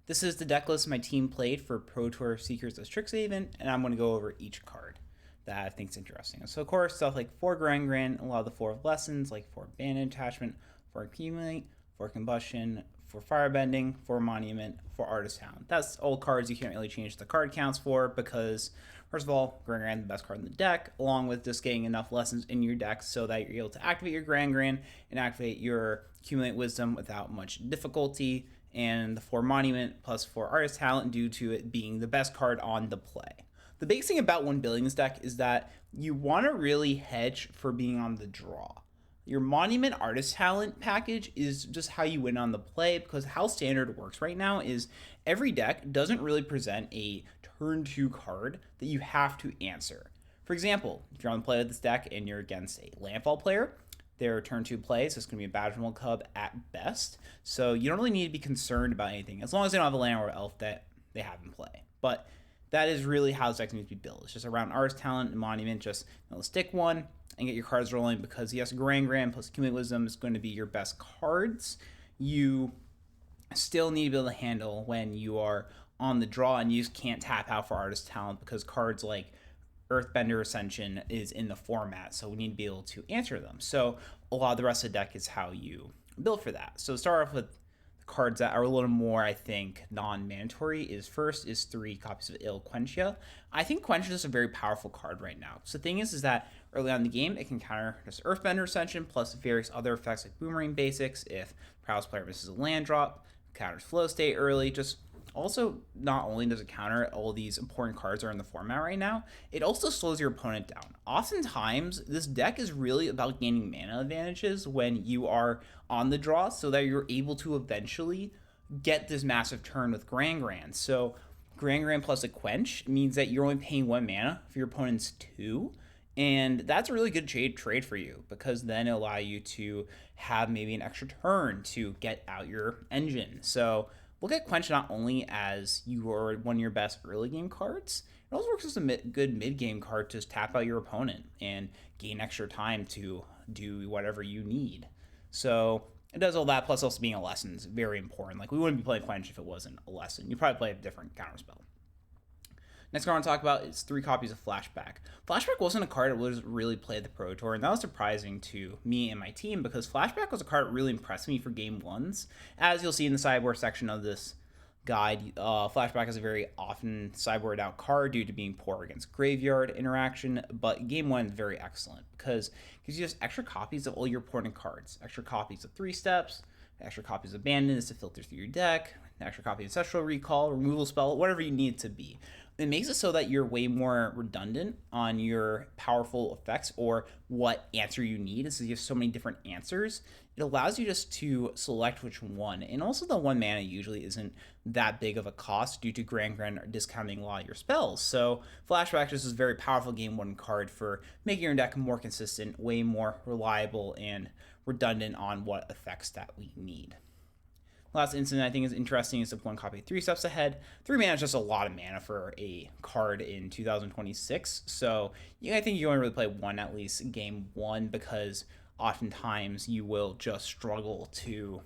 This is the deck list my team played for Pro Tour Seekers of Strixhaven, and I'm going to go over each card that I think is interesting. So, of course, stuff like 4 Gran, a lot of the 4 lessons, like 4 Bandit Attachment, 4 Accumulate, 4 Combustion, 4 Firebending, 4 Monument, 4 Artist Talent. That's all cards you can't really change the card counts for because, first of all, Gran the best card in the deck, along with just getting enough lessons in your deck so that you're able to activate your Gran and activate your Accumulate Wisdom without much difficulty, and the 4 Monument plus 4 Artist Talent due to it being the best card on the play. The biggest thing about one building this deck is that you want to really hedge for being on the draw. Your Monument Artist Talent package is just how you win on the play, because how Standard works right now is every deck doesn't really present a turn 2 card that you have to answer. For example, if you're on the play with this deck and you're against a Landfall player, their turn 2 play, so it's going to be a Badgermal Cub at best. So you don't really need to be concerned about anything, as long as they don't have a land or elf that they have in play. But that is really how this deck needs to be built. It's just around Artist Talent and Monument, just stick one and get your cards rolling, because yes, Gran plus Accumulate Wisdom is going to be your best cards. You still need to be able to handle when you are on the draw, and you just can't tap out for Artist Talent because cards like Earthbender Ascension is in the format, so we need to be able to answer them. So a lot of the rest of the deck is how you build for that. So to start off with the cards that are a little more, I think, non-mandatory is first is 3 copies of Quenchia. I think Quenchia is a very powerful card right now. So the thing is that early on in the game, it can counter just Earthbender Ascension plus various other effects like Boomerang Basics if Prowess player misses a land drop, counters Flow State early, just also, not only does it counter all these important cards that are in the format right now, it also slows your opponent down. Oftentimes, this deck is really about gaining mana advantages when you are on the draw, so that you're able to eventually get this massive turn with Gran. So Gran plus a Quench means that you're only paying 1 mana for your opponent's 2. And that's a really good trade for you, because then it'll allow you to have maybe an extra turn to get out your engine. So look at Quench not only as one of your best early game cards, it also works as a good mid game card to just tap out your opponent and gain extra time to do whatever you need. So it does all that, plus also being a lesson is very important. Like, we wouldn't be playing Quench if it wasn't a lesson. You'd probably play a different counterspell. Next card I want to talk about is 3 copies of Flashback. Flashback wasn't a card that was really played at the Pro Tour, and that was surprising to me and my team, because Flashback was a card that really impressed me for game 1s. As you'll see in the sideboard section of this guide, Flashback is a very often sideboarded out card due to being poor against graveyard interaction, but game 1 is very excellent because it gives you just extra copies of all your important cards, extra copies of 3 steps, extra copies of Bandits to filter through your deck, an extra copy of Ancestral Recall, Removal Spell, whatever you need it to be. It makes it so that you're way more redundant on your powerful effects or what answer you need. Since you have so many different answers, it allows you just to select which one. And also the 1 mana usually isn't that big of a cost due to Gran discounting a lot of your spells. So Flashback just is a very powerful game 1 card for making your deck more consistent, way more reliable, and redundant on what effects that we need. Last incident I think is interesting is the 1 copy 3 steps ahead. 3 mana is just a lot of mana for a card in 2026. So I think you only really play 1 at least game 1, because oftentimes you will just struggle to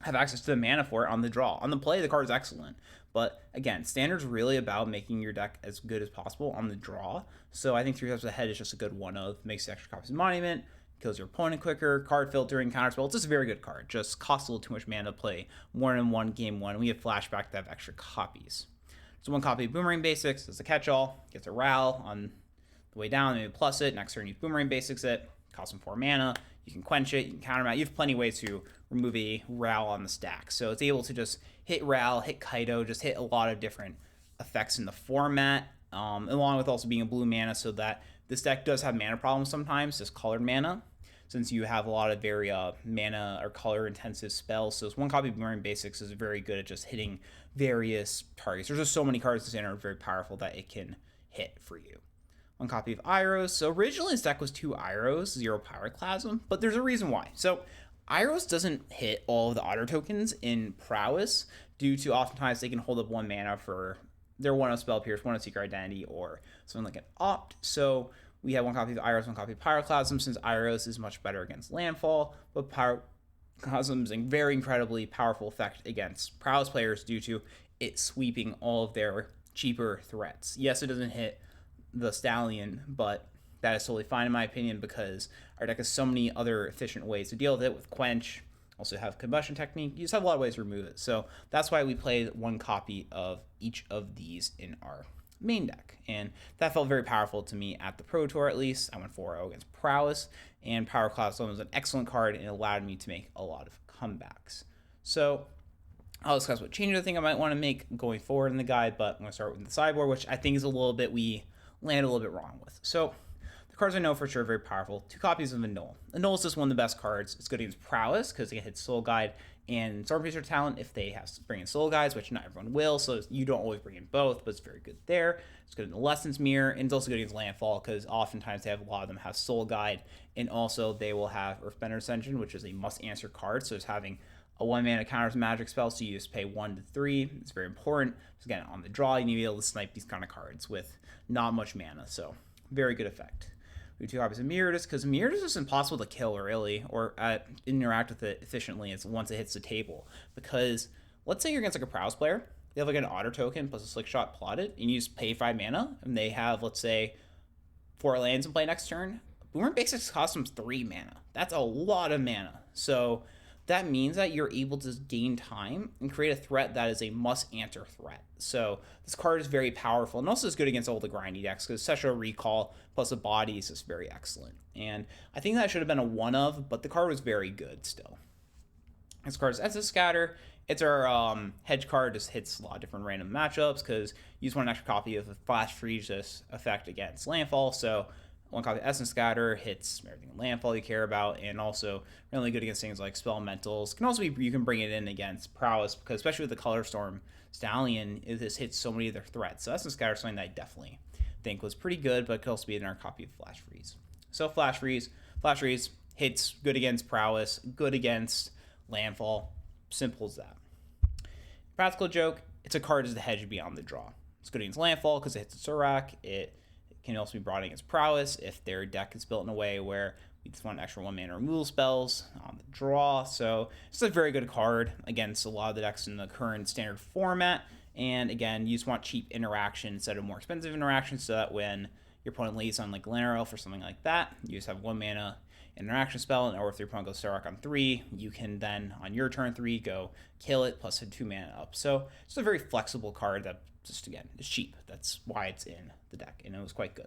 have access to the mana for it on the draw. On the play, the card is excellent. But again, Standard's really about making your deck as good as possible on the draw. So I think 3 steps ahead is just a good one of, makes the extra copies of Monument, kills your opponent quicker, card filtering, counterspell. It's just a very good card. Just costs a little too much mana to play more than 1 game 1. We have Flashback to have extra copies. So 1 copy of Boomerang Basics as a catch-all. Gets a Ral on the way down, maybe plus it. Next turn, use Boomerang Basics it. Costs him 4 mana. You can quench it. You can counter it. You have plenty of ways to remove a Ral on the stack. So it's able to just hit Ral, hit Kaido, just hit a lot of different effects in the format, along with also being a blue mana, so that this deck does have mana problems sometimes, just colored mana, since you have a lot of very mana or color intensive spells. So this 1 copy of Boomerang Basics is very good at just hitting various targets. There's just so many cards in Standard are very powerful that it can hit for you. 1 copy of Iros. So originally this deck was 2 Iros, 0 Pyroclasm, but there's a reason why. So Iros doesn't hit all of the auto tokens in Prowess due to oftentimes they can hold up 1 mana for their 1 of Spell Pierce, 1 of Secret Identity, or something like an Opt. So we have 1 copy of Iros, 1 copy of Pyroclasm, since Iros is much better against Landfall, but Cosm's a very incredibly powerful effect against prowess players due to it sweeping all of their cheaper threats. Yes, it doesn't hit the Stallion, but that is totally fine in my opinion because our deck has so many other efficient ways to deal with it with Quench, also have Combustion Technique. You just have a lot of ways to remove it. So that's why we played one copy of each of these in our main deck. And that felt very powerful to me at the Pro Tour, at least. I went 4-0 against Prowess, and Power Class was an excellent card and it allowed me to make a lot of comebacks. So I'll discuss what changes I think I might want to make going forward in the guide, but I'm going to start with the sideboard, which I think is a little bit we landed a little bit wrong with. So the cards I know for sure are very powerful. 2 copies of Annul. Annul is just one of the best cards. It's good against Prowess because it hits Soul Guide and Stormchaser Talent if they have to bring in Soul Guides, which not everyone will, so you don't always bring in both, but it's very good there. It's good in the Lessons Mirror, and it's also good against Landfall because oftentimes they have a lot of them have Soul Guide, and also they will have Earthbender Ascension, which is a must-answer card, so it's having a 1-mana counters magic spell, so you just pay 1 to 3. It's very important. So again, on the draw, you need to be able to snipe these kind of cards with not much mana, so very good effect. We have 2 copies of Mirrodus, because Mirrodus is impossible to kill, really, or interact with it efficiently once it hits the table. Because, let's say you're against like a Prowess player, they have like an Otter token plus a Slick Shot plotted, and you just pay 5 mana, and they have, let's say, 4 lands in play next turn. Boomer Basics costs them 3 mana. That's a lot of mana. So that means that you're able to gain time and create a threat that is a must-answer threat. So this card is very powerful and also is good against all the grindy decks because Sessional Recall plus the body is just very excellent. And I think that should have been a one of, but the card was very good still. This card is Essence Scatter. It's our hedge card, just hits a lot of different random matchups because you just want an extra copy of the Flash Freeze effect against Landfall. So 1 copy of Essence Scatter hits everything in Landfall you care about, and also really good against things like Spellmentals. Can also be, you can bring it in against Prowess, because especially with the Color Storm Stallion, this hits so many of their threats. So Essence Scatter is something that I definitely think was pretty good, but it could also be in our copy of Flash Freeze. So Flash Freeze hits good against Prowess, good against Landfall. Simple as that. Practical Joke, it's a card as the hedge beyond the draw. It's good against Landfall because it hits a Surak. It can also be brought in against Prowess if their deck is built in a way where we just want an extra 1-mana removal spells on the draw. So it's a very good card against a lot of the decks in the current standard format. And again, you just want cheap interaction instead of more expensive interaction, so that when your opponent lays on like Llanowar Elf or something like that, you just have 1-mana interaction spell, or if your opponent goes Surak on 3, you can then on your turn 3 go kill it plus a 2-mana up. So it's a very flexible card that just, again, is cheap. That's why it's in the deck, and it was quite good.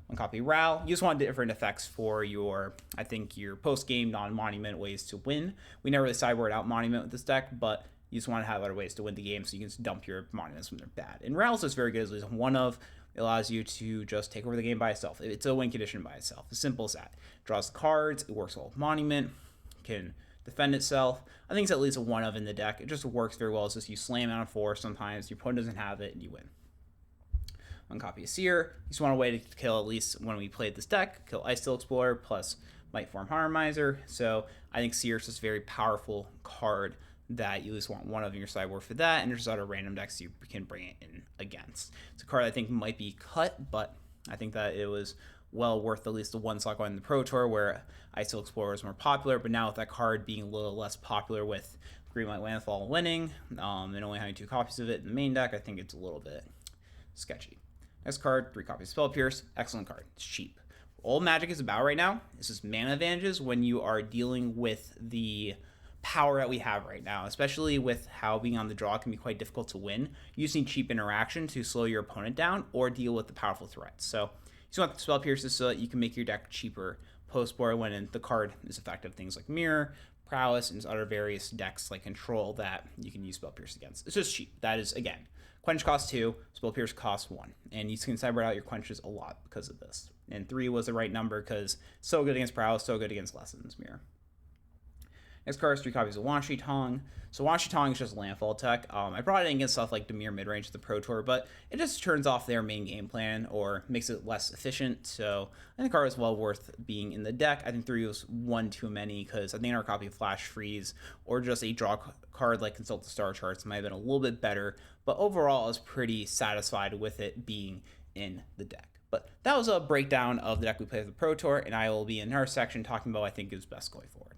1 copy Ral. You just want different effects for your, I think, your post-game non-monument ways to win. We never really sideboard out monument with this deck, but you just want to have other ways to win the game, so you can just dump your monuments when they're bad. And Ral's is very good as least one of. It allows you to just take over the game by itself. It's a win condition by itself. As simple as that. Draws cards. It works well with monument. Can defend itself. I think it's at least a one of in the deck. It just works very well. It's just you slam out of 4 sometimes. Your opponent doesn't have it, and you win. 1 copy of Seer. You just want a way to kill, at least when we played this deck, kill Icesteel Explorer plus Might Form Harmonizer. So I think Seer is just a very powerful card that you just want one of in your sideboard for that, and there's other random decks you can bring it in against. It's a card I think might be cut, but I think that it was well worth at least the 1 slot going in the Pro Tour where Icesteel Explorer is more popular, but now with that card being a little less popular with Greenlight Landfall winning, and only having 2 copies of it in the main deck, I think it's a little bit sketchy. Next card, 3 copies of Spell Pierce. Excellent card. It's cheap. All Magic is about right now is just mana advantages when you are dealing with the power that we have right now, especially with how being on the draw can be quite difficult to win. You just need cheap interaction to slow your opponent down or deal with the powerful threats. So you just want the Spell Pierces so that you can make your deck cheaper post-board when the card is effective. Things like Mirror, Prowess, and other various decks like Control that you can use Spell Pierce against. It's just cheap. That is, again, Quench costs 2, Spell Pierce costs 1. And you can sideboard out your Quenches a lot because of this. And 3 was the right number because so good against Prowess, so good against Lessons Mirror. Next card is 3 copies of Wan Shi Tong. So Wan Shi Tong is just landfall tech. I brought it in against stuff like Dimir midrange at the Pro Tour, but it just turns off their main game plan or makes it less efficient. So I think the card is well worth being in the deck. I think 3 was 1 too many because I think our copy of Flash Freeze or just a draw card like Consult the Star Charts might have been a little bit better. But overall, I was pretty satisfied with it being in the deck. But that was a breakdown of the deck we played at the Pro Tour, and I will be in our section talking about what I think is best going forward.